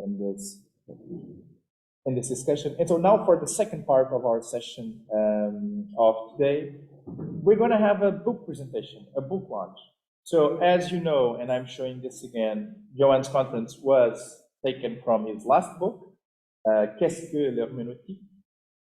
in this discussion. And so now for the second part of our session of today, we're going to have a book presentation, a book launch. So as you know, and I'm showing this again, Johan's conference was taken from his last book, Qu'est-ce que l'herméneutique?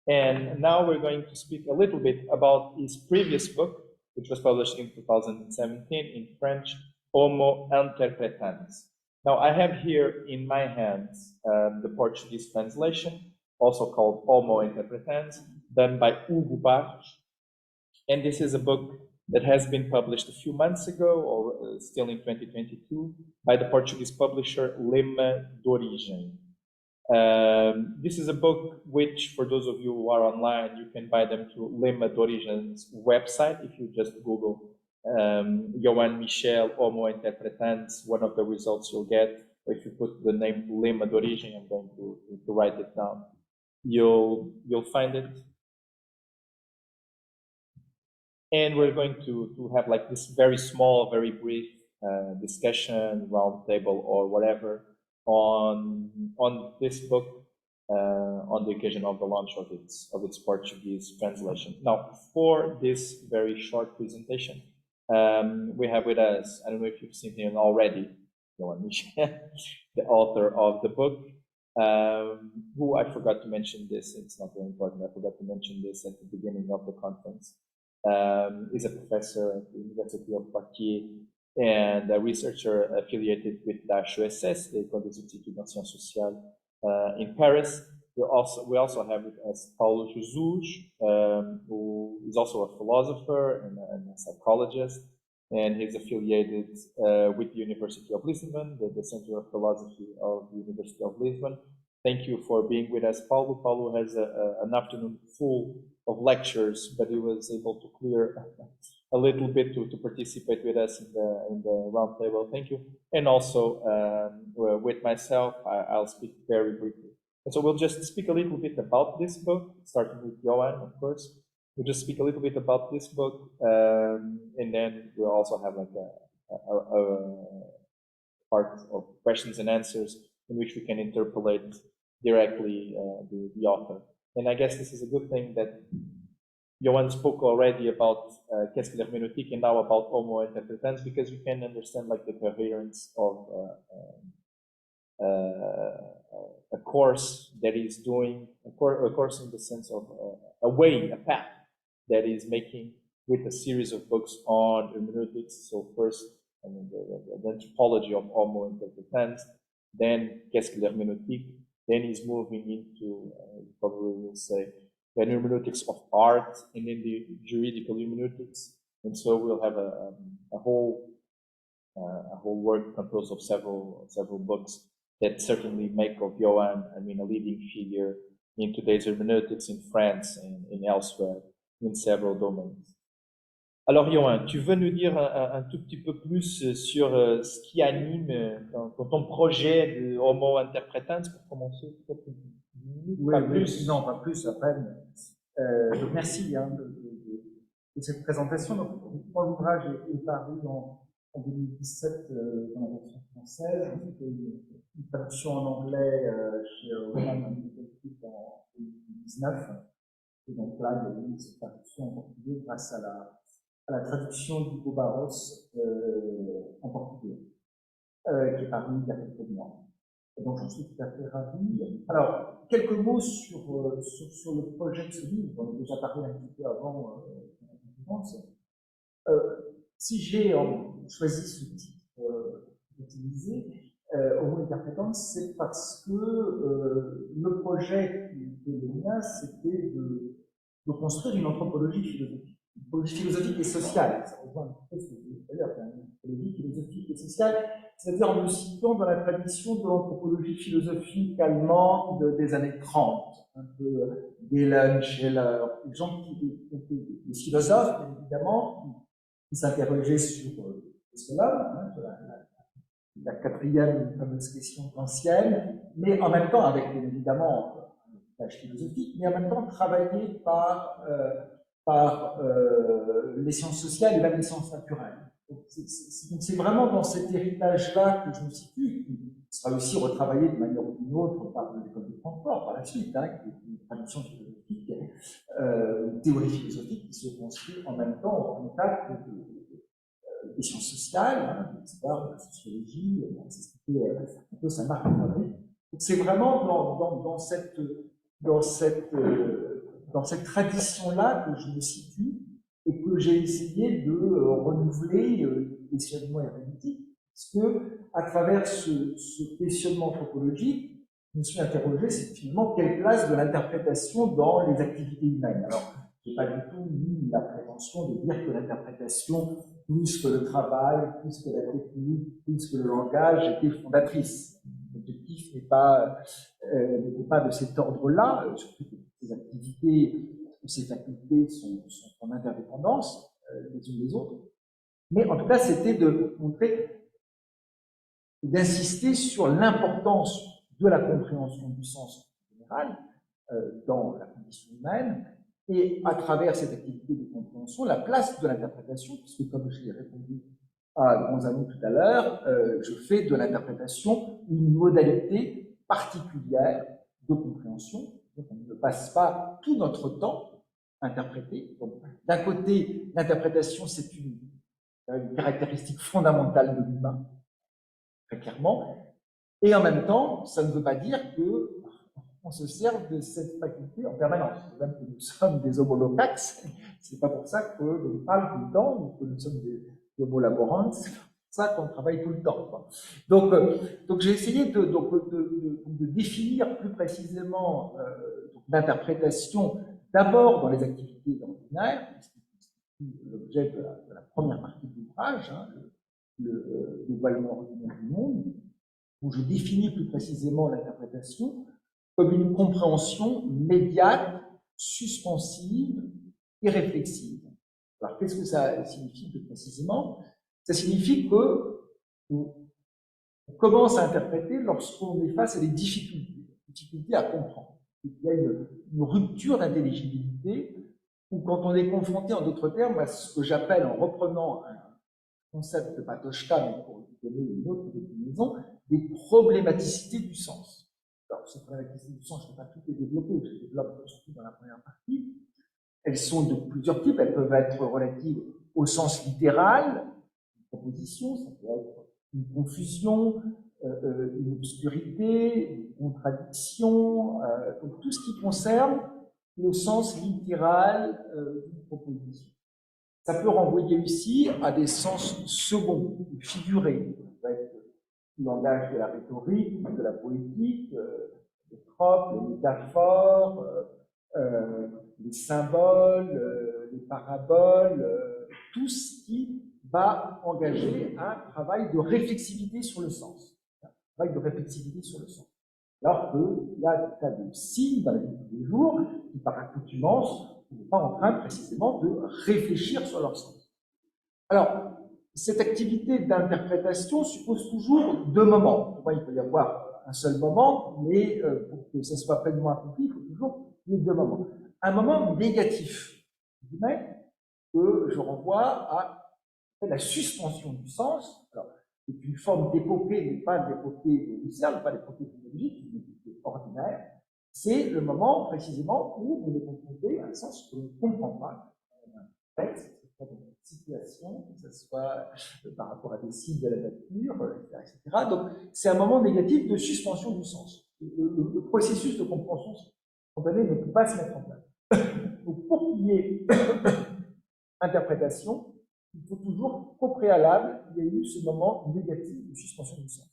And now we're going to speak a little bit about his previous book, which was published in 2017 in French, Homo Interpretans. Now I have here in my hands the Portuguese translation, also called Homo Interpretans, done by Hugo Barros. And this is a book that has been published a few months ago, or still in 2022, by the Portuguese publisher Lema d'Origem. This is a book which, for those of you who are online, you can buy them through Lema d'Origem's website. If you just Google Johan Michel Homo Interpretans, one of the results you'll get, or if you put the name Lema d'Origem, I'm going to write it down, you'll find it. And we're going to have like this very small, very brief discussion, round table, or whatever on this book on the occasion of the launch of its Portuguese translation. Now, for this very short presentation, we have with us, I don't know if you've seen him already, Johan Michel, the author of the book, who I forgot to mention this, it's not very important, I forgot to mention this at the beginning of the conference. Is a professor at the University of Poitiers and a researcher affiliated with the HESS, the École des Instituts d'Anciences Sociales in Paris. We also have with us Paulo Jesus, who is also a philosopher and a psychologist, and he's affiliated with the University of Lisbon, the Center of Philosophy of the University of Lisbon. Thank you for being with us, Paulo. Paulo has an afternoon full of lectures, but he was able to clear a little bit to participate with us in the round table. Thank you. And also with myself, I'll speak very briefly. And so we'll just speak a little bit about this book, starting with Johan, of course. We'll just speak a little bit about this book, and then we'll also have like a part of questions and answers in which we can interpolate directly the author. And I guess this is a good thing that Johan spoke already about Qu'est-ce que l'herméneutique and now about Homo Interpretans, because you can understand like the coherence of a course that is doing, a course in the sense of a path that is making with a series of books on hermeneutics. So first, I mean, the anthropology of Homo Interpretans, then Qu'est-ce que l'herméneutique, then he's moving into, probably will say, the hermeneutics of art, and then the juridical hermeneutics. And so we'll have a whole work composed of several books that certainly make of Johan, I mean, a leading figure in today's hermeneutics in France and elsewhere in several domains. Alors, Johan, tu veux nous dire un tout petit peu plus sur ce qui anime ton projet de Homo Interpretans pour commencer? Oui, pas plus. Non, pas plus, à peine. Donc, merci de cette présentation. Donc, l'ouvrage est paru en 2017 dans la version française. C'était une traduction en anglais chez Roman en 2019. Et donc là, il y a eu cette traduction en portugais grâce à la traduction d'Hugo Barros en portugais, qui est paru il y a quelques mois. Et donc, j'en suis tout à fait ravi. Alors, quelques mots sur le projet de ce livre. On a déjà parlé un petit peu avant la conférence. Si j'ai choisi ce titre d'utiliser, Homo Interpretans, c'est parce que le projet qui était le mien, c'était de construire une anthropologie philosophique. Une anthropologie philosophique et sociale. Ça rejoint un peu ce que je disais tout à l'heure, une anthropologie philosophique et sociale, c'est-à-dire en me situant dans la tradition de l'anthropologie philosophique allemande des années 30, un peu Gehlen, Scheller, des gens des philosophes, bien évidemment, qui s'interrogeaient sur cela, hein, la quatrième fameuse question ancienne, mais en même temps avec, bien évidemment, un tâche philosophique, mais en même temps travaillé par les sciences sociales et même les sciences naturelles. Donc c'est vraiment dans cet héritage-là que je me situe, sera aussi retravaillé de manière ou d'une autre par l'école de Francfort par la suite, hein, qui est une tradition philosophique, une théorie philosophique qui se construit en même temps au contact des sciences sociales, hein, de l'histoire, de la sociologie, c'était un peu sa marque de fabrique. C'est vraiment dans cette tradition-là que je me situe et que j'ai essayé de renouveler les questionnements herméneutiques, parce que à travers ce questionnement anthropologique, je me suis interrogé, c'est finalement quelle place de l'interprétation dans les activités humaines. Alors, je n'ai pas du tout mis la prétention de dire que l'interprétation, plus que le travail, plus que la technique, plus que le langage, était fondatrice. L'objectif n'était pas de cet ordre-là, surtout que ces activités ou ces facultés sont en interdépendance les unes des autres. Mais en tout cas, c'était de montrer, d'insister sur l'importance de la compréhension du sens général dans la condition humaine, et à travers cette activité de compréhension, la place de l'interprétation, puisque comme je l'ai répondu à Gonzalo tout à l'heure, je fais de l'interprétation une modalité particulière de compréhension. Donc on ne passe pas tout notre temps à interpréter. D'un côté, l'interprétation, c'est une caractéristique fondamentale de l'humain, très clairement, et en même temps, ça ne veut pas dire que on se sert de cette faculté en permanence. Même que nous sommes des homo locax, c'est pas pour ça que nous parlons tout le temps, ou que nous sommes des homo laborans, c'est pour ça qu'on travaille tout le temps, quoi. Donc j'ai essayé de définir plus précisément l'interprétation, d'abord dans les activités ordinaires, qui est l'objet de la première partie de l'ouvrage, hein, le dévoilement ordinaire du monde, où je définis plus précisément l'interprétation comme une compréhension médiate, suspensive et réflexive. Alors, qu'est-ce que ça signifie plus précisément? Ça signifie qu'on commence à interpréter lorsqu'on est face à des difficultés à comprendre. Il y a une rupture d'intelligibilité, ou quand on est confronté, en d'autres termes, à ce que j'appelle, en reprenant un concept de Patochka, mais pour donner une autre déclinaison, des problématicités du sens. Alors, ces problématicités du sens, je ne vais pas toutes les développer, je les développe surtout dans la première partie. Elles sont de plusieurs types, elles peuvent être relatives au sens littéral, une proposition, ça peut être une confusion, une obscurité, une contradiction, donc tout ce qui concerne le sens littéral d'une proposition. Ça peut renvoyer aussi à des sens seconds, figurés. Ça peut être le langage de la rhétorique, de la poétique, les tropes, les métaphores, les symboles, les paraboles, tout ce qui va engager un travail de réflexivité sur le sens. Un travail de réflexivité sur le sens. Alors qu'il y a des tas de signes dans la vie de tous les jours qui, par accoutumance, ne sont pas en train précisément de réfléchir sur leur sens. Alors, cette activité d'interprétation suppose toujours deux moments. Il peut y avoir un seul moment, mais pour que ça soit pleinement accompli, il faut toujours les deux moments. Un moment négatif, que je renvoie à la suspension du sens. Alors, c'est une forme d'épopée, mais pas d'épopée de Husserl, pas d'épopée philologique, une épopée ordinaire. C'est le moment précisément où vous êtes confronté à un sens que l'on ne comprend pas. Un texte, dans une situation, que ce soit par rapport à des signes de la nature, etc. Donc, c'est un moment négatif de suspension du sens. Le processus de compréhension spontanée ne peut pas se mettre en place. Donc, pour qu'il y ait interprétation, il faut toujours qu'au préalable, il y ait eu ce moment négatif de suspension du sens.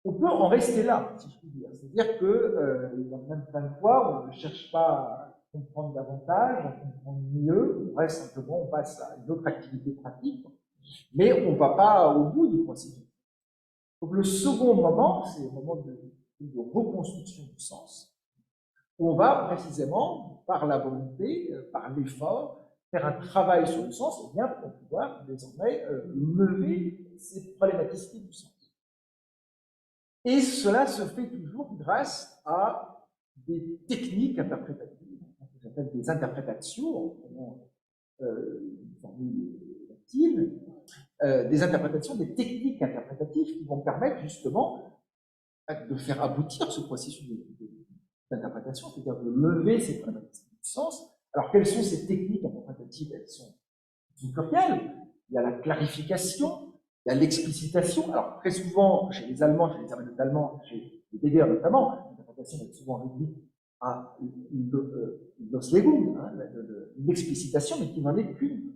On peut en rester là, si je puis dire. C'est-à-dire qu'il y a même plein de fois où on ne cherche pas à comprendre davantage, à comprendre mieux, on reste simplement, on passe à une autre activité pratique, mais on ne va pas au bout du processus. Donc le second moment, c'est le moment de reconstruction du sens, où on va précisément, par la volonté, par l'effort, faire un travail sur le sens, et bien pour pouvoir désormais lever ces problématicités du sens. Et cela se fait toujours grâce à des techniques interprétatives, que j'appelle des interprétations, une formule latine, des interprétations, des techniques interprétatives qui vont permettre justement de faire aboutir ce processus d'interprétation, c'est-à-dire de lever ces problématiques du sens. Alors, quelles sont ces techniques interprétatives? Elles sont plurielles. Il y a la clarification, il y a l'explicitation. Alors, très souvent, chez les Allemands, chez les Américains allemands, chez les Heidegger notamment, l'interprétation est souvent réduite à l'Auslegung, hein, l'explicitation, mais qui n'en est qu'une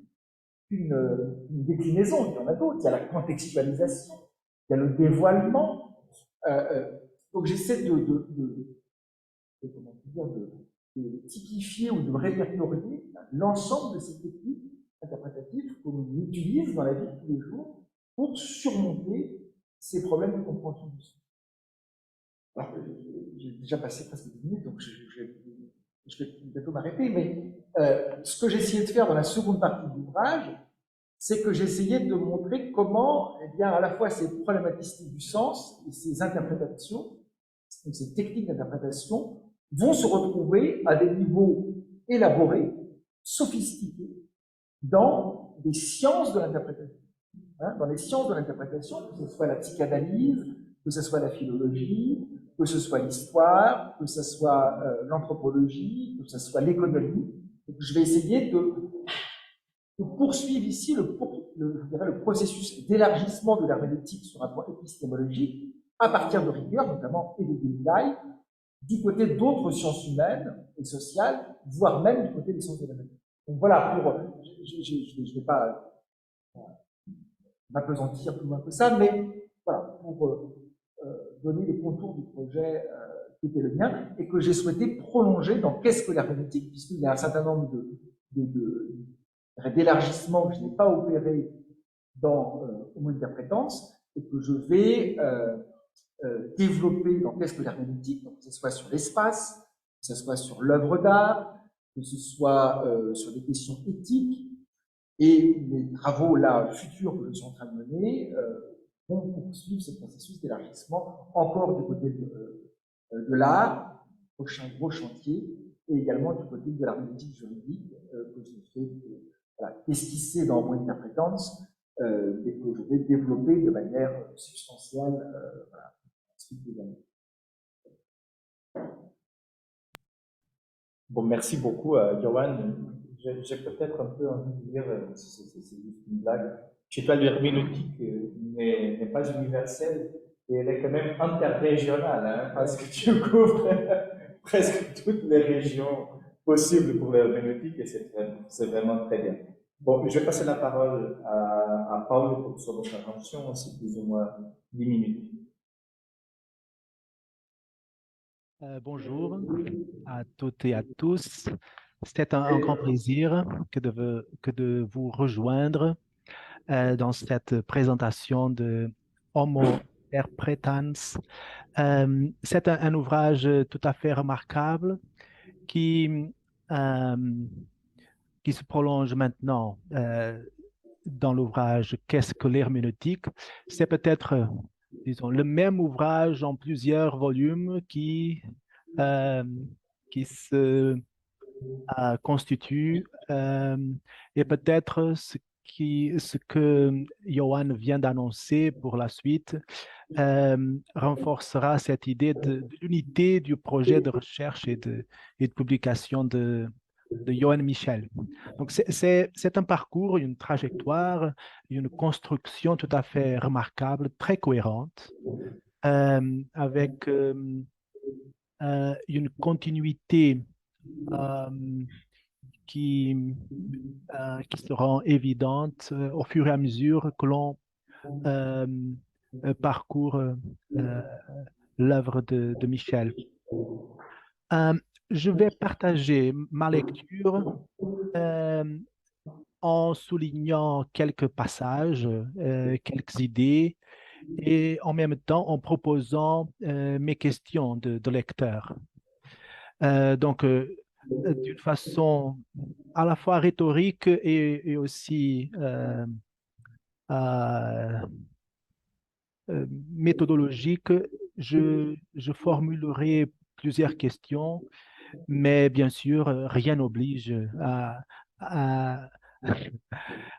déclinaison. Il y en a d'autres. Il y a la contextualisation, il y a le dévoilement. Donc, j'essaie de typifier ou de répertorier l'ensemble de ces techniques interprétatives qu'on utilise dans la vie de tous les jours pour surmonter ces problèmes de compréhension du sens. Alors, j'ai déjà passé presque 10 minutes, donc je vais bientôt m'arrêter, mais ce que j'ai essayé de faire dans la seconde partie de l'ouvrage, c'est que j'essayais de montrer comment, eh bien, à la fois ces problématiques du sens et ces interprétations, ces techniques d'interprétation, vont se retrouver à des niveaux élaborés, sophistiqués, dans des sciences de l'interprétation. Hein, dans les sciences de l'interprétation, que ce soit la psychanalyse, que ce soit la philologie, que ce soit l'histoire, que ce soit l'anthropologie, que ce soit l'économie. Je vais essayer de poursuivre ici le processus d'élargissement de l'herméneutique sur un point épistémologique à partir de Ricoeur, notamment, et de Gilday, du côté d'autres sciences humaines et sociales, voire même du côté des sciences de la nature. Donc voilà, je ne vais pas m'apesantir plus loin que ça, mais voilà, pour donner les contours du projet qui était le mien, et que j'ai souhaité prolonger dans qu'est-ce que l'herméneutique, puisqu'il y a un certain nombre d'élargissements que je n'ai pas opérés dans Homo interpretans, et que je vais développer dans qu'est-ce que l'herméneutique, que ce soit sur l'espace, que ce soit sur l'œuvre d'art, que ce soit sur des questions éthiques, et les travaux là futurs que je suis en train de mener vont poursuivre ce processus d'élargissement encore du côté de l'art, prochain gros chantier, et également du côté de l'herméneutique juridique que je fais esquisser dans Homo interpretans et que je vais développer de manière substantielle voilà, ensuite des années. Bon, merci beaucoup, Johan. J'ai peut-être un peu envie de dire, c'est juste une blague. Chez toi, l'herméneutique n'est pas universelle et elle est quand même interrégionale, hein, parce que tu couvres presque toutes les régions possibles pour l'herméneutique et c'est vraiment très bien. Bon, je vais passer la parole à Paolo pour son intervention, c'est plus ou moins 10 minutes. Bonjour à toutes et à tous. C'est un grand plaisir que de vous rejoindre dans cette présentation de Homo Interpretans. C'est un ouvrage tout à fait remarquable qui, euh, qui se prolonge maintenant dans l'ouvrage Qu'est-ce que l'herméneutique? C'est peut-être, disons, le même ouvrage en plusieurs volumes euh, qui se constitue et peut-être ce que Johan vient d'annoncer pour la suite renforcera cette idée de l'unité du projet de recherche et de publication de Johan Michel. Donc, c'est un parcours, une trajectoire, une construction tout à fait remarquable, très cohérente, avec une continuité qui se rend évidente au fur et à mesure que l'on parcourt l'œuvre de Michel. Je vais partager ma lecture en soulignant quelques passages, quelques idées, et en même temps en proposant mes questions de lecteur. Donc, d'une façon à la fois rhétorique et aussi méthodologique, je formulerai plusieurs questions, mais bien sûr, rien n'oblige à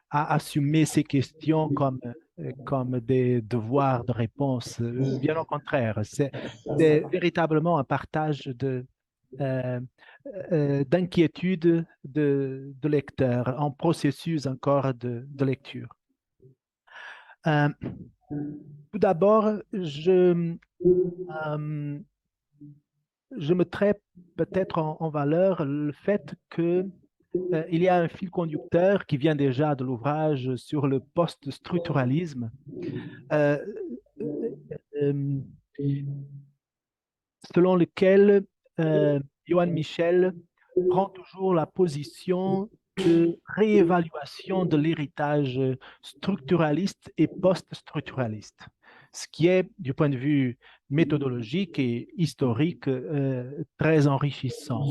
à assumer ces questions comme des devoirs de réponse. Bien au contraire, c'est véritablement un partage euh, d'inquiétude de lecteur, en processus encore de lecture. Euh, Tout d'abord, euh, je mettrais peut-être en valeur le fait que il y a un fil conducteur qui vient déjà de l'ouvrage sur le post-structuralisme, euh, euh, selon lequel Johann Michel prend toujours la position de réévaluation de l'héritage structuraliste et post-structuraliste, ce qui est, du point de vue méthodologique et historique, très enrichissant.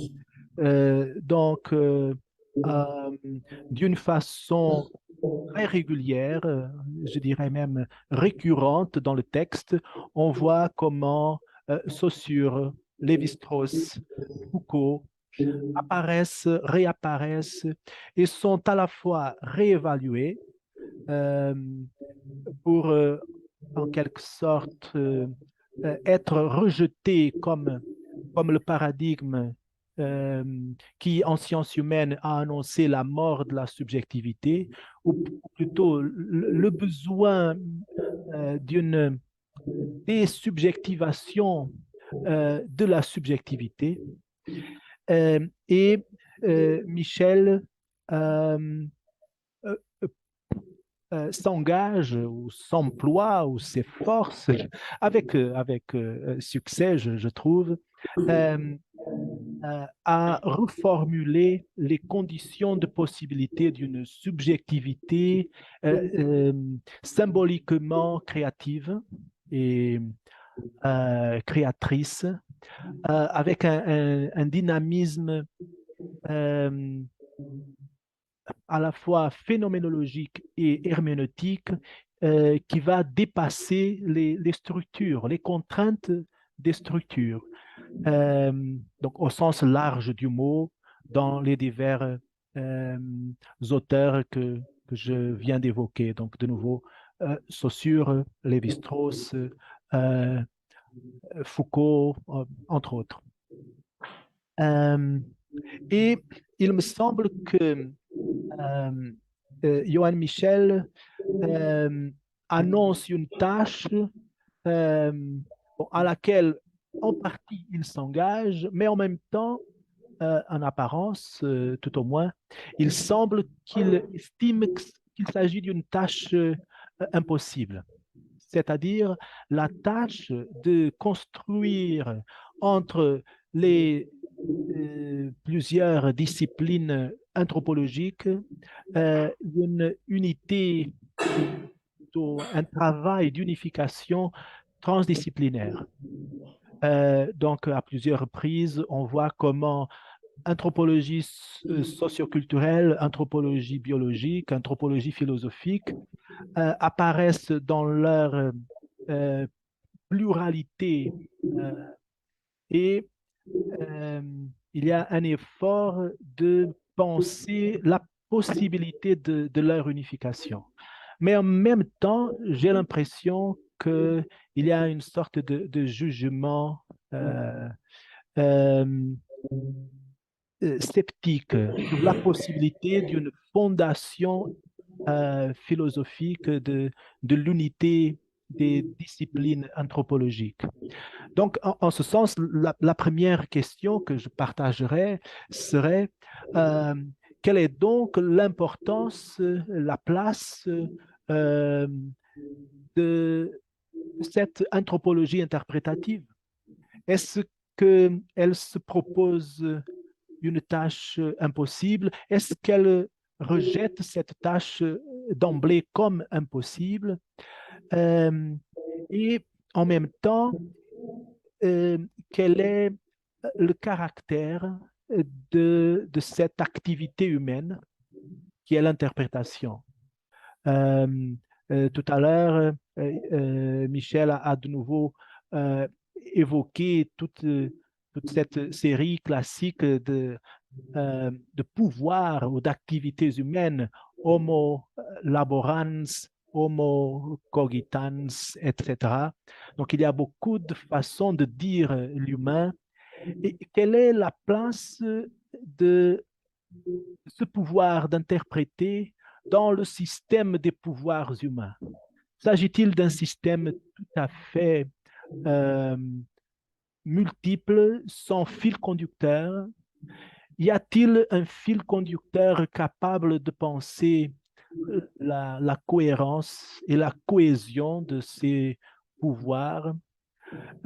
Donc, d'une façon très régulière, je dirais même récurrente dans le texte, on voit comment Saussure, Lévi-Strauss, Foucault apparaissent, réapparaissent et sont à la fois réévalués euh, pour, en quelque sorte, être rejetés comme le paradigme euh, qui, en sciences humaines, a annoncé la mort de la subjectivité, ou plutôt le besoin d'une désubjectivation de la subjectivité. Et Michel euh, euh, s'engage ou s'emploie ou s'efforce avec succès, je trouve, euh, à reformuler les conditions de possibilité d'une subjectivité symboliquement créative et créatrice, avec un dynamisme euh, à la fois phénoménologique et herméneutique qui va dépasser les structures, les contraintes des structures. Donc au sens large du mot, dans les divers euh, auteurs que je viens d'évoquer. Donc de nouveau, Saussure, Lévi-Strauss, Foucault, entre autres. Et il me semble que Johann Michel annonce une tâche euh, à laquelle en partie il s'engage, mais en même temps, en apparence, tout au moins, il semble qu'il estime qu'il s'agit d'une tâche impossible, c'est-à-dire la tâche de construire entre les plusieurs disciplines anthropologiques une unité, un travail d'unification transdisciplinaire. Donc, à plusieurs reprises, on voit comment anthropologie socioculturelle, anthropologie biologique, anthropologie philosophique apparaissent dans leur euh, pluralité et il y a un effort de penser la possibilité de leur unification. Mais en même temps, j'ai l'impression qu'il y a une sorte de jugement euh, sceptique sur la possibilité d'une fondation philosophique de l'unité des disciplines anthropologiques. Donc, en ce sens, la première question que je partagerais serait euh, quelle est donc l'importance, la place euh, de cette anthropologie interprétative? Est-ce qu'elle se propose une tâche impossible? Est-ce qu'elle rejette cette tâche d'emblée comme impossible? Et en même temps, quel est le caractère de cette activité humaine qui est l'interprétation? Euh, Tout à l'heure, Michel a de nouveau évoqué toute cette série classique de pouvoir ou d'activités humaines, homo laborans, homo cogitans, etc. Donc, il y a beaucoup de façons de dire l'humain. Et quelle est la place de ce pouvoir d'interpréter dans le système des pouvoirs humains? S'agit-il d'un système tout à fait euh, multiple, sans fil conducteur? Y a-t-il un fil conducteur capable de penser la cohérence et la cohésion de ces pouvoirs?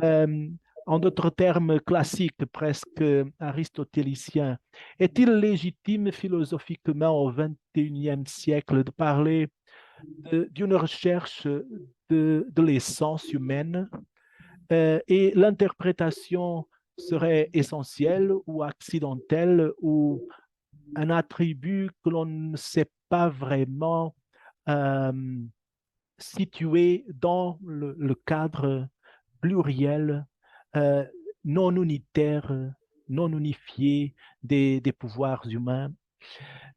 Euh, en d'autres termes classiques, presque aristotéliciens, est-il légitime philosophiquement au XXIe siècle de parler d'une recherche de l'essence humaine et l'interprétation serait essentielle ou accidentelle ou un attribut que l'on ne sait pas vraiment euh, situé dans le cadre pluriel, euh, non unitaire, non unifié des pouvoirs humains.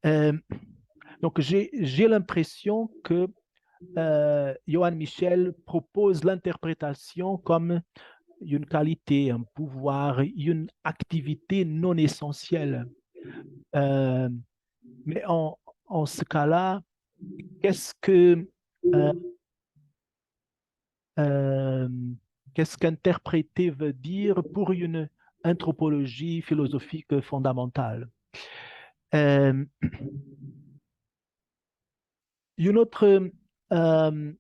Euh, donc j'ai l'impression que Johann Michel propose l'interprétation comme une qualité, un pouvoir, une activité non essentielle. Euh, mais en ce cas-là, qu'est-ce que euh, euh, qu'est-ce qu'interpréter veut dire pour une anthropologie philosophique fondamentale? Euh, une autre euh,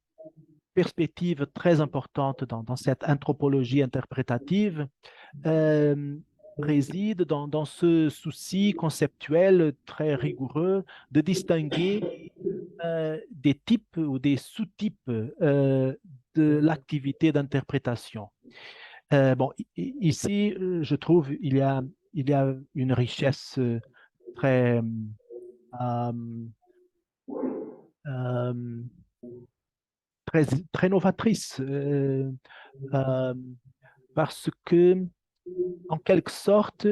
perspective très importante dans cette anthropologie interprétative euh, réside dans ce souci conceptuel très rigoureux de distinguer des types ou des sous-types de l'activité d'interprétation. Bon, ici, je trouve il y a une richesse très, euh, euh, très novatrice euh, parce que, en quelque sorte,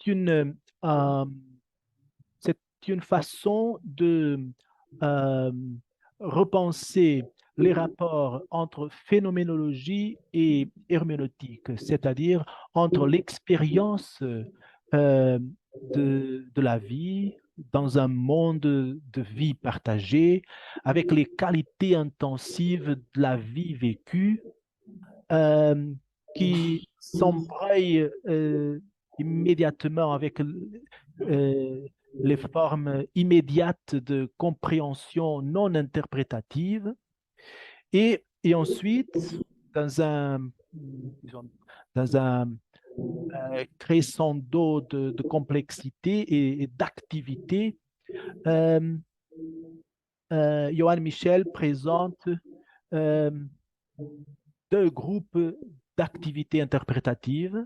une, euh, c'est une façon de euh, repenser les rapports entre phénoménologie et herméneutique, c'est-à-dire entre l'expérience de la vie dans un monde de vie partagée, avec les qualités intensives de la vie vécue, euh, qui s'embraye immédiatement avec les formes immédiates de compréhension non interprétative et ensuite dans disons, dans un crescendo de complexité et d'activité, euh, Johann Michel présente euh, deux groupes d'activités interprétatives.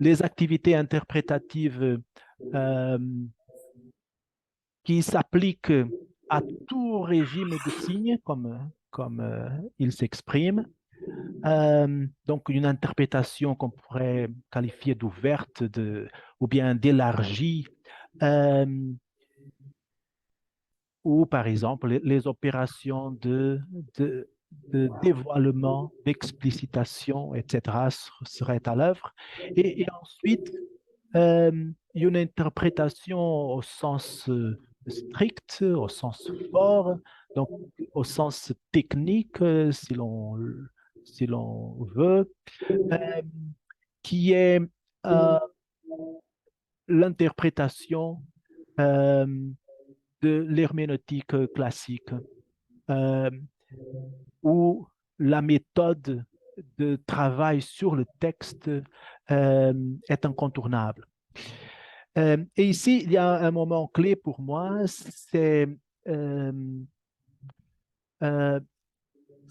Les activités interprétatives euh, qui s'appliquent à tout régime de signes, comme il s'exprime. Donc, une interprétation qu'on pourrait qualifier d'ouverte ou bien d'élargie, euh, ou par exemple les opérations de dévoilement, d'explicitation, etc., seraient à l'œuvre. Et ensuite, une interprétation au sens strict, au sens fort, donc au sens technique, si l'on veut, euh, qui est euh, l'interprétation euh, de l'herméneutique classique, euh, où la méthode de travail sur le texte est incontournable. Et ici, il y a un moment clé pour moi, euh, euh,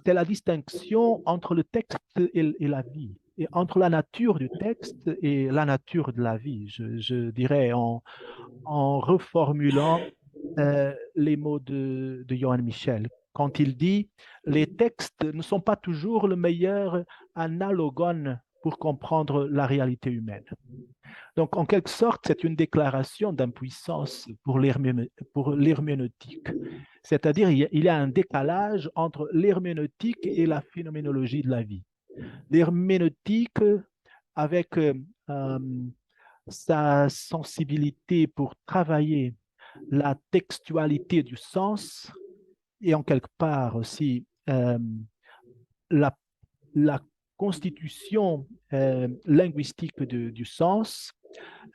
c'est la distinction entre le texte et la vie, et entre la nature du texte et la nature de la vie, je dirais, en reformulant les mots de Johann Michel. Quand il dit les textes ne sont pas toujours le meilleur analogone pour comprendre la réalité humaine. Donc, en quelque sorte, c'est une déclaration d'impuissance pour l'herméneutique. C'est-à-dire, il y a un décalage entre l'herméneutique et la phénoménologie de la vie. L'herméneutique, avec sa sensibilité pour travailler la textualité du sens et en quelque part aussi la, la constitution linguistique du sens,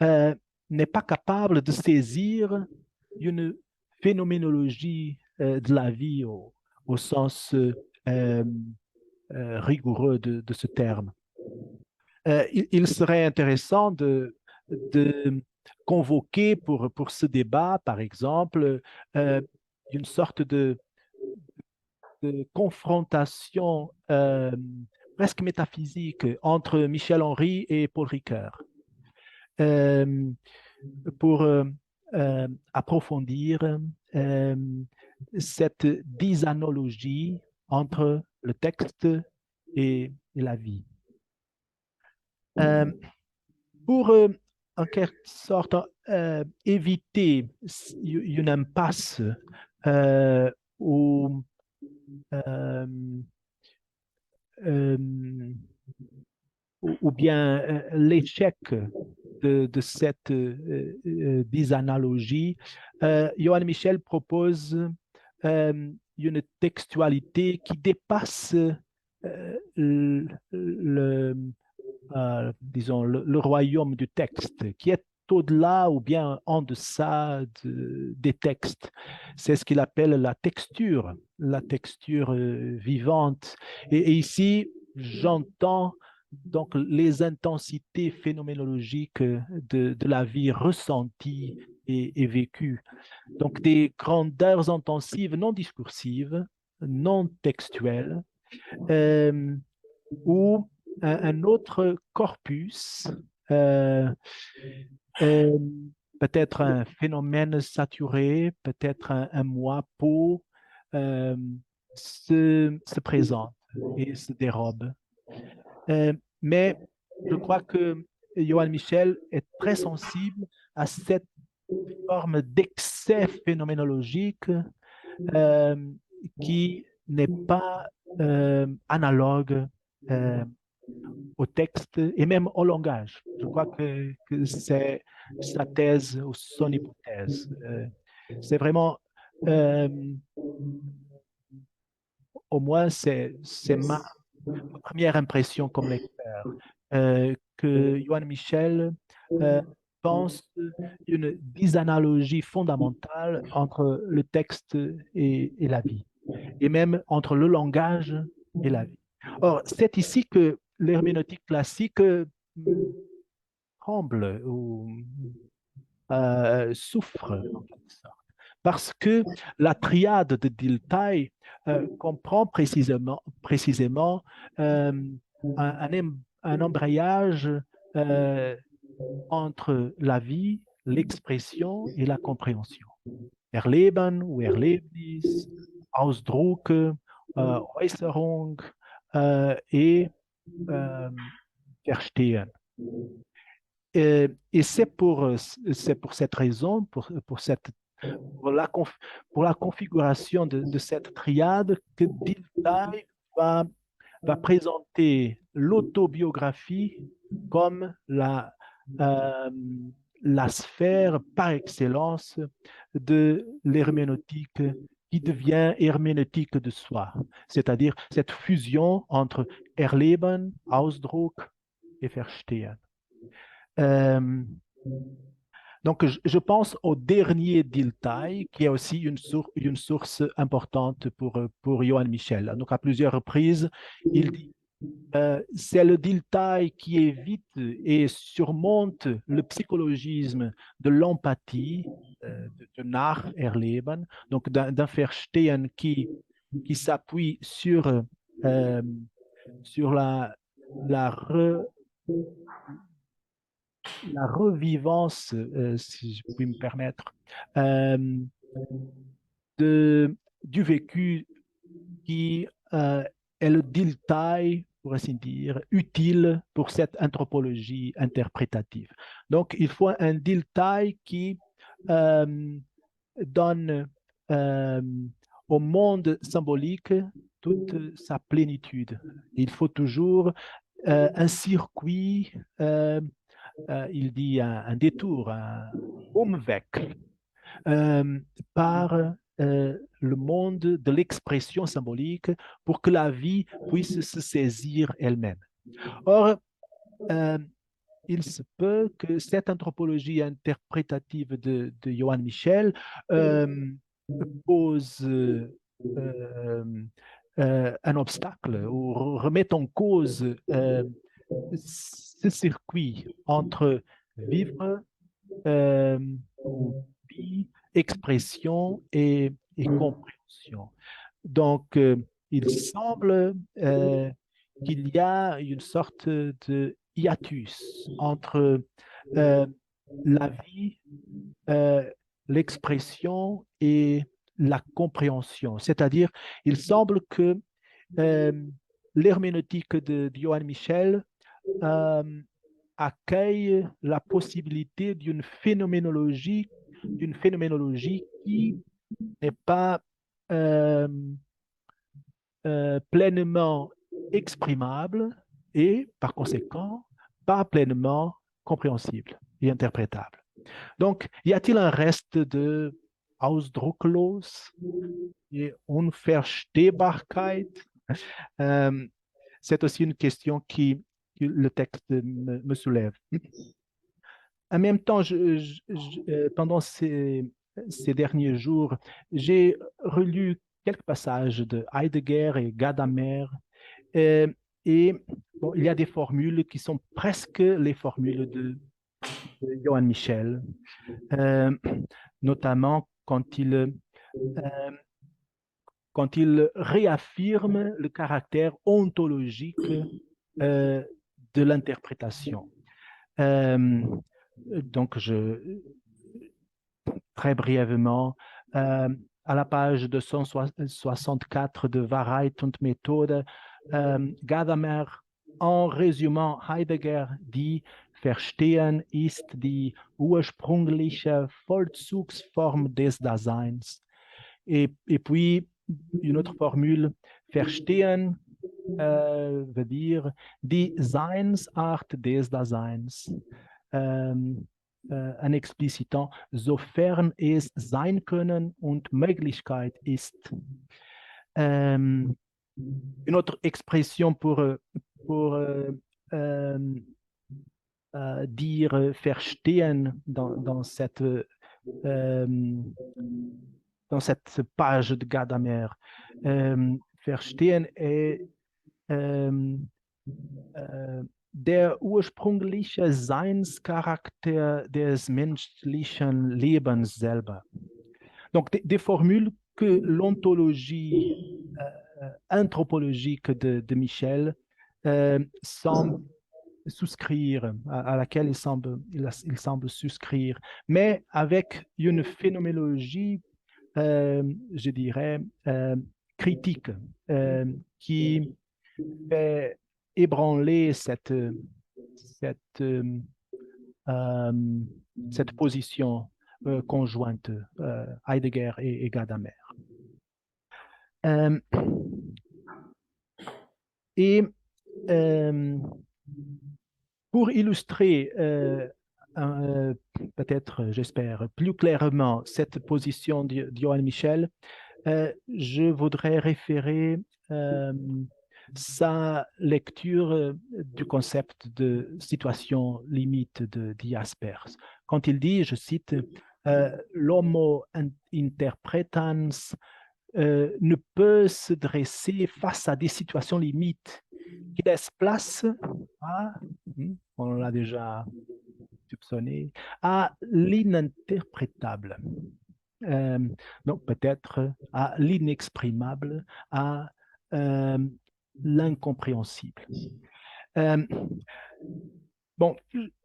n'est pas capable de saisir une phénoménologie de la vie au sens rigoureux de ce terme. Il serait intéressant de convoquer pour ce débat, par exemple, une sorte de confrontation presque métaphysique entre Michel Henry et Paul Ricoeur pour approfondir cette dysanologie entre le texte et la vie. Pour en quelque sorte éviter une impasse ou bien l'échec de cette dysanalogie, Johann Michel propose une textualité qui dépasse disons, le royaume du texte, qui est au-delà ou bien en deçà des textes. C'est ce qu'il appelle la texture vivante. Et ici, j'entends donc les intensités phénoménologiques de la vie ressentie et vécue. Donc des grandeurs intensives non discursives, non textuelles, ou un autre corpus, peut-être un phénomène saturé, peut-être un moi pot, se présente et se dérobe. Mais je crois que Johann Michel est très sensible à cette forme d'excès phénoménologique qui n'est pas analogue au texte et même au langage. Je crois que c'est sa thèse ou son hypothèse. C'est vraiment, au moins, c'est ma première impression comme lecteur, que Johann Michel pense une dysanalogie fondamentale entre le texte et la vie, et même entre le langage et la vie. Or, c'est ici que l'herméneutique classique tremble ou souffre, en quelque sorte. Parce que la triade de Dilthey comprend précisément un embrayage entre la vie, l'expression et la compréhension. Erleben ou Erlebnis, Ausdruck, Äußerung et Verstehen. Et c'est pour cette raison, pour la configuration de cette triade, que Dilthey va présenter l'autobiographie comme la sphère par excellence de l'herméneutique qui devient herméneutique de soi, c'est-à-dire cette fusion entre Erleben, Ausdruck et Verstehen. Donc, je pense au dernier Dilthey, qui est aussi une source importante pour Johann Michel. Donc, à plusieurs reprises, il dit c'est le Dilthey qui évite et surmonte le psychologisme de l'empathie, de Nacherleben, donc d'un Verstehen qui s'appuie sur la revivance, si je puis me permettre, du vécu qui est le Dilthey pour ainsi dire, utile pour cette anthropologie interprétative. Donc, il faut un détail qui donne au monde symbolique toute sa plénitude. Il faut toujours un circuit, il dit un détour, un Umweg, par le monde de l'expression symbolique pour que la vie puisse se saisir elle-même. Or, il se peut que cette anthropologie interprétative de Johann Michel pose un obstacle ou remette en cause ce circuit entre vivre ou vie, expression et compréhension. Donc, il semble qu'il y a une sorte de hiatus entre la vie, l'expression et la compréhension. C'est-à-dire, il semble que l'herméneutique de Johann Michel accueille la possibilité d'une phénoménologie qui n'est pas pleinement exprimable et, par conséquent, pas pleinement compréhensible et interprétable. Donc, y a-t-il un reste de Ausdrucklos et Unverstehbarkeit? C'est aussi une question que le texte me soulève. En même temps, pendant ces derniers jours, j'ai relu quelques passages de Heidegger et Gadamer, et bon, il y a des formules qui sont presque les formules de Johann Michel, notamment quand il réaffirme le caractère ontologique de l'interprétation. Donc, très brièvement, à la page 264 de Wahrheit und Methode, Gadamer, en résumant Heidegger, dit: Verstehen ist die ursprüngliche Vollzugsform des Daseins. Et puis, une autre formule, Verstehen veut dire die Seinsart des Daseins, en explicitant, sofern es sein können und Möglichkeit ist. Une autre expression pour dire verstehen dans cette page de Gadamer. Verstehen est der ursprüngliche Seinscharakter des menschlichen Lebens selber. Donc, des formules que l'ontologie anthropologique de Michel semble souscrire, à laquelle il semble souscrire, mais avec une phénoménologie, je dirais, critique, qui fait ébranler cette position conjointe Heidegger et Gadamer. Et pour illustrer peut-être, j'espère, plus clairement cette position de Johann Michel, je voudrais référer sa lecture du concept de situation limite de Jaspers. Quand il dit, je cite, l'homo interpretans ne peut se dresser face à des situations limites qui laissent place à, on l'a déjà soupçonné, à l'ininterprétable. Donc peut-être à l'inexprimable, à l'incompréhensible. Bon,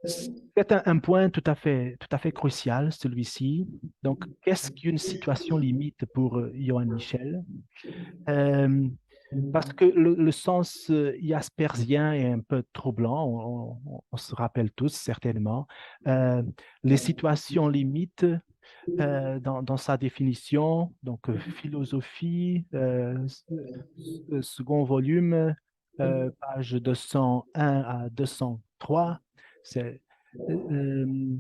c'est un point tout à fait crucial, celui-ci. Donc, qu'est-ce qu'une situation limite pour Johann Michel? parce que le sens jaspersien est un peu troublant, on se rappelle tous certainement. Les situations limites dans sa définition, donc philosophie, second volume, page 201 à 203, c'est euh,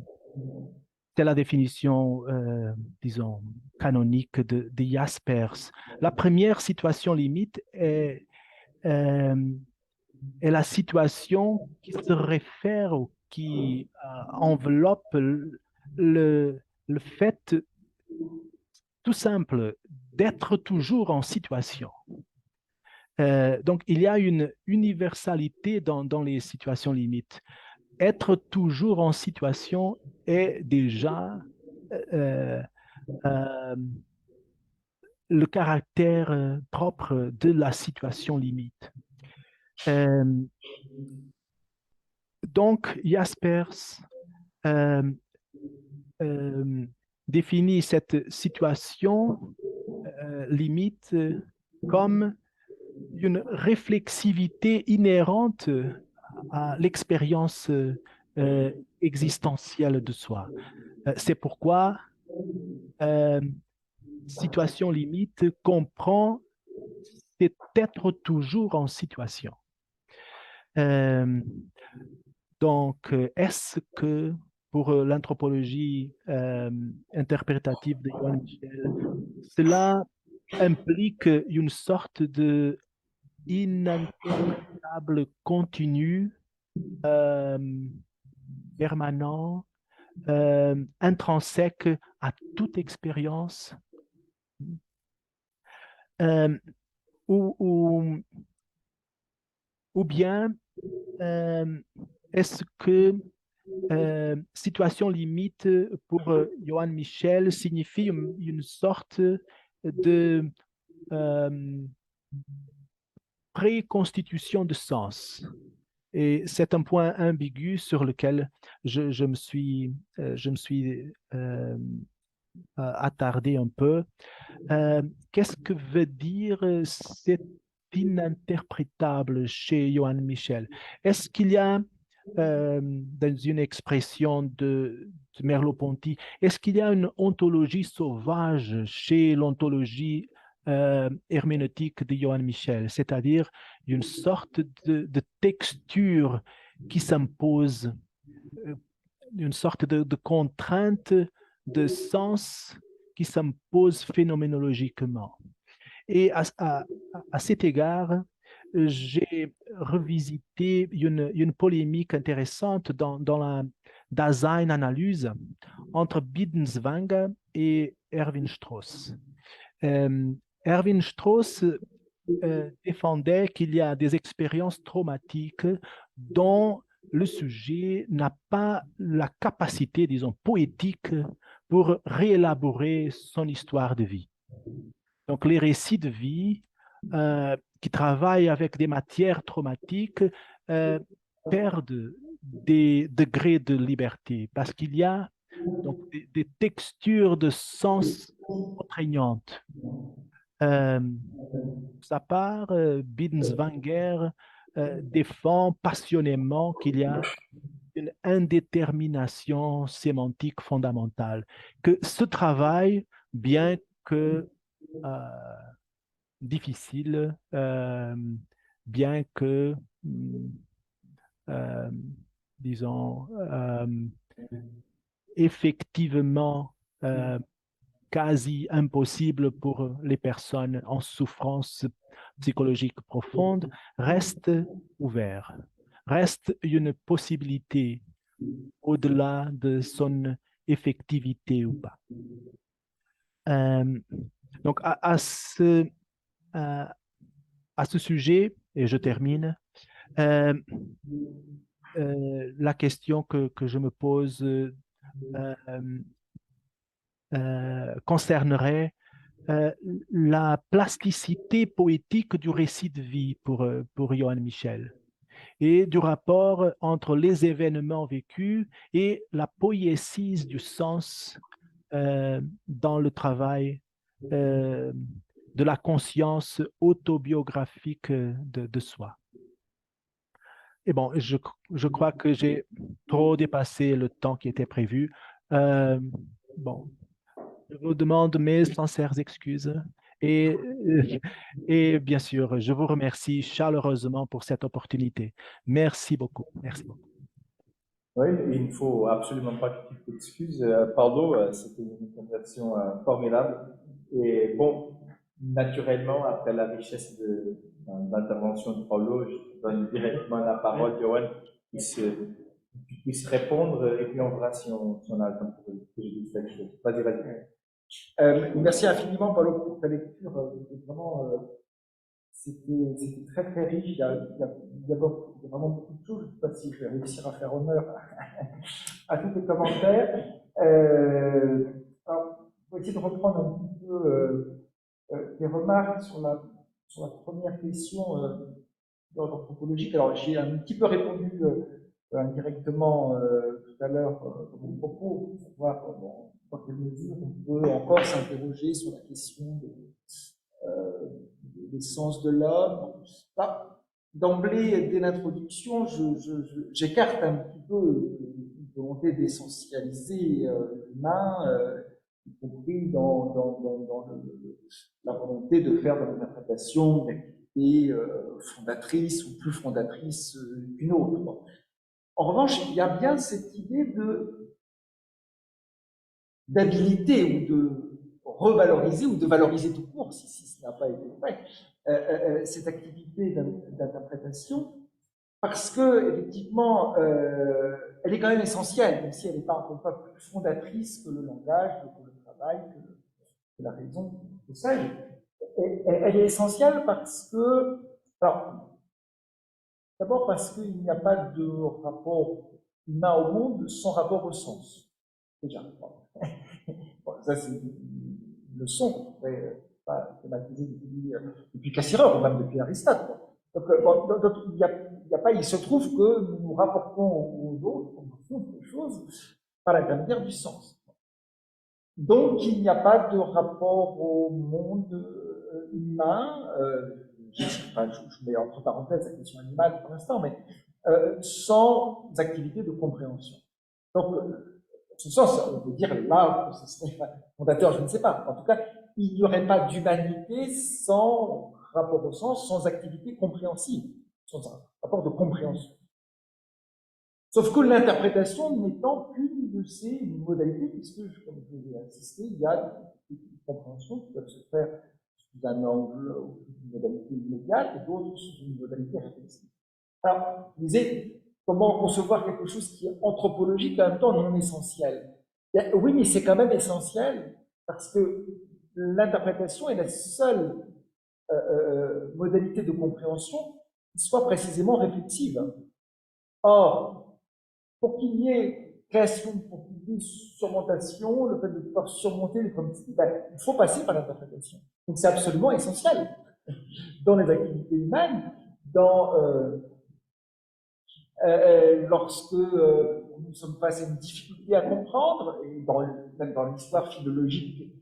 c'est la définition, disons, canonique de Jaspers. La première situation limite euh, est la situation qui se réfère ou qui enveloppe le fait tout simple d'être toujours en situation. Donc, il y a une universalité dans les situations limites. Être toujours en situation est déjà euh, euh, le caractère propre de la situation limite. Euh, donc, Jaspers euh, euh, définit cette situation limite comme une réflexivité inhérente à l'expérience existentielle de soi. C'est pourquoi euh, situation limite comprend c'est être toujours en situation. Euh, donc, est-ce que pour l'anthropologie interprétative de Johann Michel, cela implique une sorte de ininterprétable continu, euh, permanent, intrinsèque à toute expérience, euh, ou, ou, ou bien est-ce que situation limite pour Johann Michel signifie une sorte de préconstitution de sens? Et c'est un point ambigu sur lequel je me suis attardé un peu. Qu'est-ce que veut dire cet ininterprétable chez Johann Michel? Est-ce qu'il y a, dans une expression de Merleau-Ponty, est-ce qu'il y a une ontologie sauvage chez l'ontologie herméneutique de Johann Michel, c'est-à-dire une sorte de texture qui s'impose, euh, une sorte de contrainte de sens qui s'impose phénoménologiquement. Et à cet égard, j'ai revisité une polémique intéressante dans la Dasein-Analyse entre Biddenswanger et Erwin Strauss. Erwin Strauss défendait qu'il y a des expériences traumatiques dont le sujet n'a pas la capacité, disons, poétique pour réélaborer son histoire de vie. Donc, les récits de vie qui travaillent avec des matières traumatiques perdent des degrés de liberté parce qu'il y a donc des textures de sens contraignantes. Sa part, Biddenswanger défend passionnément qu'il y a une indétermination sémantique fondamentale, que ce travail, bien que euh, difficile, bien que, euh, disons, effectivement quasi impossible pour les personnes en souffrance psychologique profonde, reste ouvert, reste une possibilité au-delà de son effectivité ou pas. Euh, donc, à ce sujet, et je termine, euh, la question que je me pose concernerait euh, la plasticité poétique du récit de vie pour Johann Michel et du rapport entre les événements vécus et la poésie du sens dans le travail de la conscience autobiographique de soi. Et bon, je crois que j'ai trop dépassé le temps qui était prévu. Euh, bon, je vous demande mes sincères excuses et, et bien sûr, je vous remercie chaleureusement pour cette opportunité. Merci beaucoup. Merci beaucoup. Oui, il ne faut absolument pas que tu t'excuses. Pardon, c'était une conversation formidable. Et bon, naturellement, après la richesse de l'intervention de Paulo, je donne directement la parole à Johan qui puisse répondre et puis on verra si on a le temps pour que je dise quelque chose. Vas-y, vas-y. Merci infiniment, Paulo, pour ta lecture. Vraiment, c'était très très riche. Il y a vraiment beaucoup de choses. Je ne sais pas si je vais réussir à faire honneur à tous les commentaires. Alors, pour essayer de reprendre un petit peu tes remarques sur la première question d'ordre anthropologique. Alors, j'ai un petit peu répondu indirectement tout à l'heure dans mon propos, pour voir dans quelle mesure on peut encore s'interroger sur la question des sens de l'homme. D'emblée, dès l'introduction, j'écarte un petit peu une volonté d'essentialiser l'humain, y compris dans la volonté de faire de l'interprétation une activité fondatrice ou plus fondatrice qu'une autre. En revanche, il y a bien cette idée d'habilité ou de revaloriser ou de valoriser tout court, si ce n'a pas été fait, cette activité d'interprétation, parce que effectivement, elle est quand même essentielle, même si elle n'est pas encore une fois plus fondatrice que le langage, que le travail, que la raison, que sais-je. Elle est essentielle parce que, alors, d'abord parce qu'il n'y a pas de rapport humain au monde sans rapport au sens. Déjà. Bon, ça, c'est une leçon qu'on pourrait pas thématiser depuis Cassirer, ou même depuis Aristote. Donc, il se trouve que nous nous rapportons aux autres, aux choses, par l'intermédiaire du sens. Donc, il n'y a pas de rapport au monde humain, je mets entre parenthèses la question animale pour l'instant, mais sans activité de compréhension. Donc, en ce sens, on peut dire là, ce serait fondateur, je ne sais pas. En tout cas, il n'y aurait pas d'humanité sans rapport au sens, sans activité compréhensive, sans un rapport de compréhension. Sauf que l'interprétation n'étant qu'une de ces modalités, puisque, comme je l'ai insisté, il y a des compréhensions qui peuvent se faire sous un angle ou une modalité immédiate et d'autres sous une modalité réflexive. Alors, je disais, comment concevoir quelque chose qui est anthropologique et en même temps non essentiel? Oui, mais c'est quand même essentiel parce que l'interprétation est la seule modalité de compréhension qui soit précisément réflexive. Or, pour qu'il y ait création, pour qu'il y ait surmontation, le fait de pouvoir surmonter les problèmes, il faut passer par l'interprétation. Donc c'est absolument essentiel dans les activités humaines, lorsque nous sommes face à une difficulté à comprendre, et même dans l'histoire philologique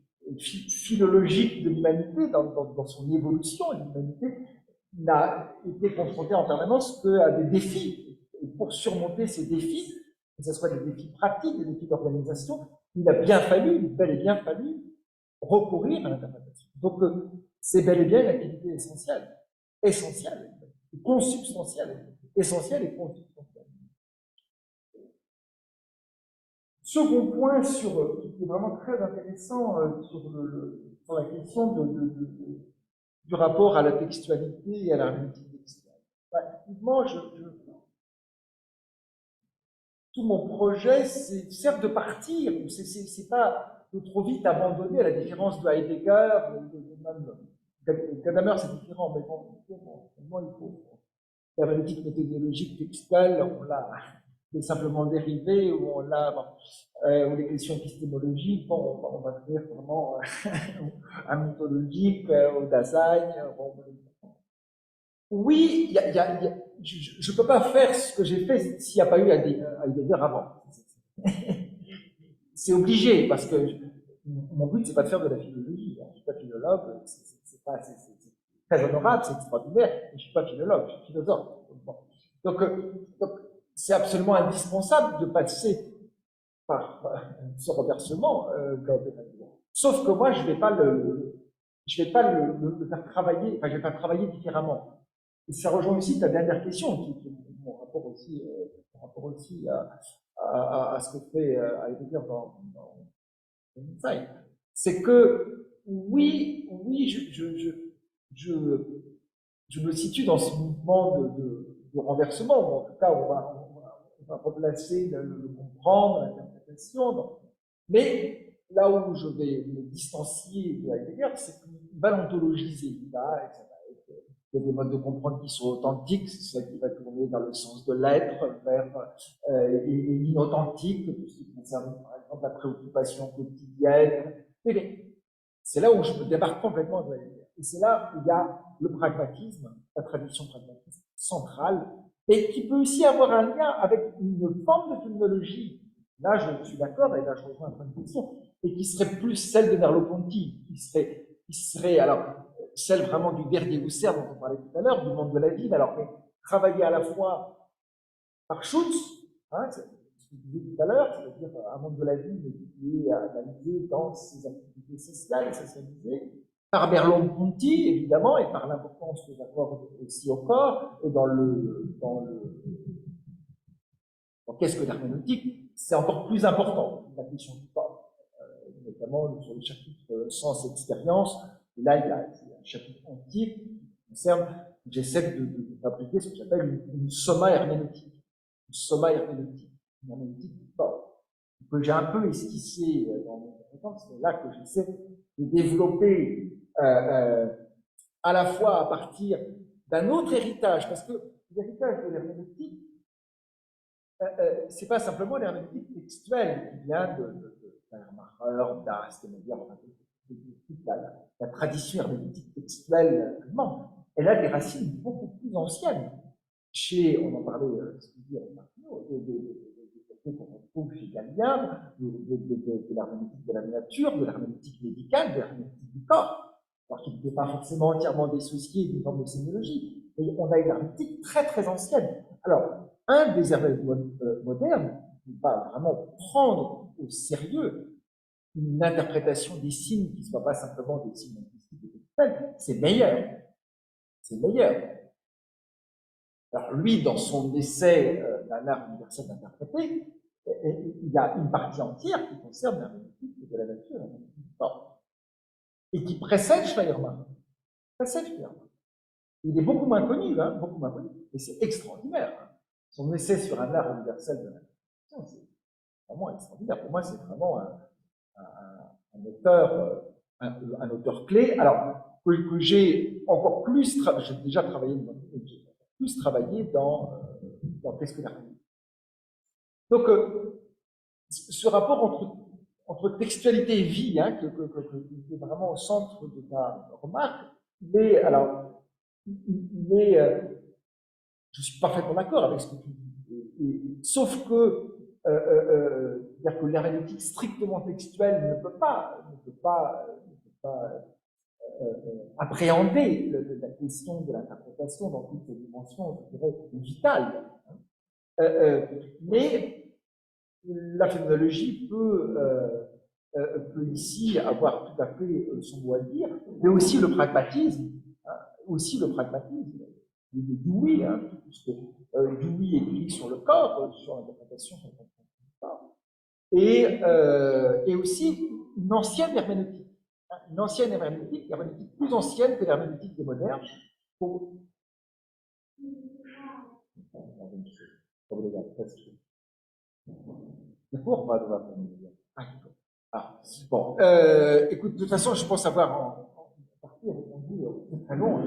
de l'humanité, dans son évolution, l'humanité n'a été confrontée en permanence qu'à des défis. Et pour surmonter ces défis, que ce soit des défis pratiques, des défis d'organisation, il a bien fallu, bel et bien fallu, recourir à l'interprétation. Donc, c'est bel et bien une activité essentielle, consubstantielle, essentielle et consubstantielle. Second point qui est vraiment très intéressant sur la question du rapport à la textualité et à la herméneutique textuelle. Effectivement, tout mon projet, c'est certes de partir, c'est pas de trop vite abandonner, à la différence de Heidegger, même Gadamer, c'est différent, mais bon, il faut l'herméneutique méthodologique textuelle, on l'a simplement dérivé, ou on l'a, ou les questions épistémologiques, on va venir vraiment à mythologique, au Dasein, oui, je ne peux pas faire ce que j'ai fait s'il n'y a pas eu Heidegger avant. C'est obligé, parce que mon but, c'est pas de faire de la philologie. Je ne suis pas philologue, c'est très honorable, c'est extraordinaire, mais je ne suis pas philologue, je suis philosophe. Bon. Donc c'est absolument indispensable de passer par ce renversement. Sauf que moi, je ne vais pas le faire travailler, enfin, je vais pas travailler différemment. Et ça rejoint aussi ta dernière question, qui est mon rapport aussi à ce que fait Heidegger dans Insight. C'est que, oui, je me situe dans ce mouvement de renversement, ou en tout cas, on va replacer le comprendre, l'interprétation. Mais là où je vais me distancier de Heidegger, c'est qu'il va l'ontologiser. Il y a des modes de comprendre qui sont authentiques, c'est ça qui va tourner dans le sens de l'être, vers l'inauthentique, tout ce qui concerne par exemple la préoccupation quotidienne. C'est là où je me démarque complètement de Heidegger. Et c'est là où il y a le pragmatisme, la tradition pragmatiste centrale, et qui peut aussi avoir un lien avec une forme de phénoménologie. Là, je suis d'accord, et là, je rejoins un point de question, et qui serait plus celle de Merleau-Ponty, qui serait, alors, celle vraiment du dernier Husserl dont on parlait tout à l'heure, du monde de la ville, alors, mais travailler à la fois par Schutz, hein, ce que je disais tout à l'heure, c'est-à-dire un monde de la ville qui est analysé dans ses activités sociales et socialisées, par Merleau-Ponty, évidemment, et par l'importance que j'accorde aussi au corps, et dans qu'est-ce que l'herméneutique, c'est encore plus important, la question du corps, notamment sur le chapitre sens-expérience. Et là, il y a un chapitre entier qui concerne, j'essaie de fabriquer ce que j'appelle une soma herméneutique. Une soma herméneutique. Une herméneutique du corps. Que j'ai un peu esquissé dans mes compétences, c'est là que j'essaie de développer à la fois à partir d'un autre héritage, parce que l'héritage de l'herméneutique, c'est pas simplement l'herméneutique textuelle qui vient de Weiermacher, d'Ast, c'est-à-dire la tradition herméneutique textuelle allemande. Elle a des racines beaucoup plus anciennes. On en parlait, avec Martineau, qu'on retrouve chez Galien, de l'herméneutique de la nature, de l'herméneutique médicale, de l'herméneutique du corps, alors qu'il n'était pas forcément entièrement dissocié d'une forme de sémiologie. Et on a une herméneutique très très ancienne. Alors, un des herméneutiques modernes qui va vraiment prendre au sérieux une interprétation des signes qui ne soient pas simplement des signes linguistiques et textuels, c'est meilleur. C'est meilleur. Alors lui, dans son essai d'un art universel d'interpréter, il y a une partie entière qui concerne l'herméneutique de la nature, l'herméneutique du corps, et qui précède Schleiermacher. Il est beaucoup moins connu, beaucoup moins connu, mais c'est extraordinaire. Hein. Son essai sur un art universel de la nature, c'est vraiment extraordinaire. Pour moi, c'est vraiment un auteur clé. Alors, que j'ai encore plus, j'ai déjà travaillé dans qu'est-ce que l'herméneutique. Donc, ce rapport entre textualité et vie, hein, qui est vraiment au centre de ta remarque, je suis parfaitement d'accord avec ce que tu dis. Sauf que, dire que l'herméneutique strictement textuelle ne peut pas appréhender la question de l'interprétation dans toutes ses dimensions, je dirais, vitales. Mais la phénoménologie peut ici avoir tout à fait son mot à dire, mais aussi le pragmatisme, de Dewey, puisque Dewey écrit sur le corps, sur l'interprétation du corps, et aussi une ancienne herméneutique, herméneutique plus ancienne que l'herméneutique des modernes. Bon, écoute, de toute façon, je pense avoir en partie répondu très long,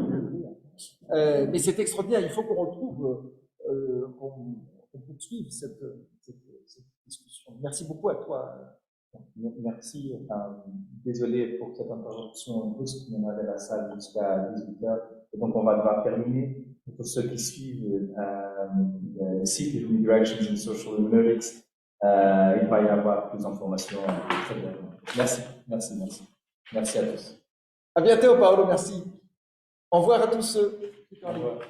mais c'est extraordinaire. Il faut qu'on retrouve, qu'on poursuive cette discussion. Merci beaucoup à toi. Merci. Désolé pour cette interruption brusque, on avait la salle jusqu'à 18h, et donc on va devoir terminer. Pour ceux qui suivent le site de New Directions in Social Hermeneutics, il va y avoir plus d'informations. Très bien. Merci à tous. À bientôt, Paolo, merci. Au revoir à tous ceux qui sont en ligne. Au revoir.